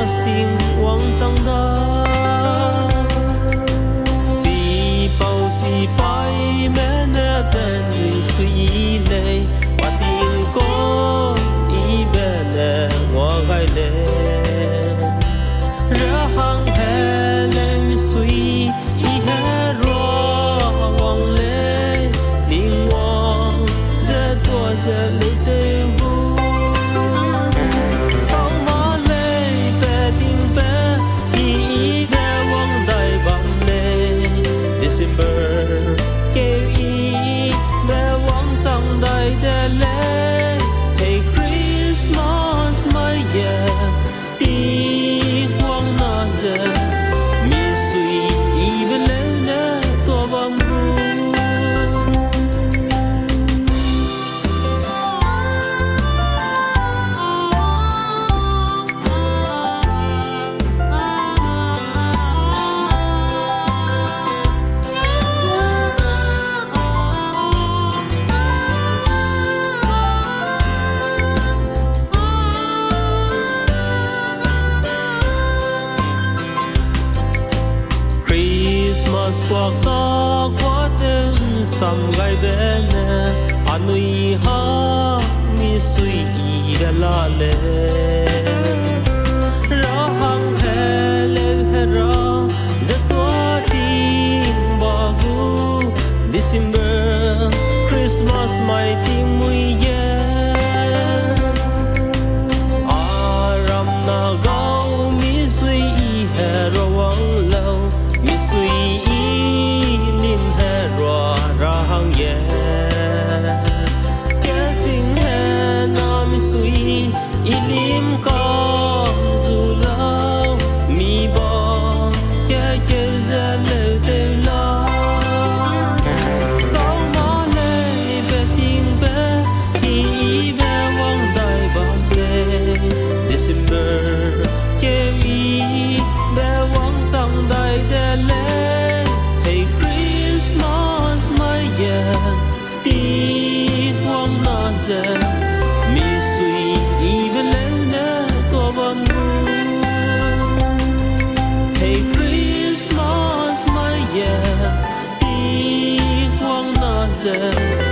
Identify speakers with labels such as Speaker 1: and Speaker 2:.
Speaker 1: Christmas tiếng quang sang đó chỉ bao chỉ bay mẹ nè bên suy lệ và tiếng có ý bên nè ngõ gai lên ra hàng hè lên suy ý hè ro quang lên tiếng quang giờ tua giờ lưu tê Hey Christmas my yeah tiếng quang na giờ mi suy ý bên lên nè tua băng ru Christmas qua có quá tên sầm gai bên nè anui ha mi suy ý đã la lên ra hàng hè lên hè ra rất多tiếng bà gu December Christmas mai tiếng mùi yeah aram na gao mi suy ý hè ra wang lâu mi suy ý lim hè ra ra hang ye kẻ tình hè na mi suy ý lim con dù lâu mi bỏ kẻ kêu ra lời tê lo sau má lê về tình bé khi bé vắng đại bạc lê December kêu ý bé vắng sang đại đê lê Hey Christmas my yeah tiếng quang na giờ mi suy ý bên lên nè tua băng gu Hey Christmas my yeah tiếng quang na giờ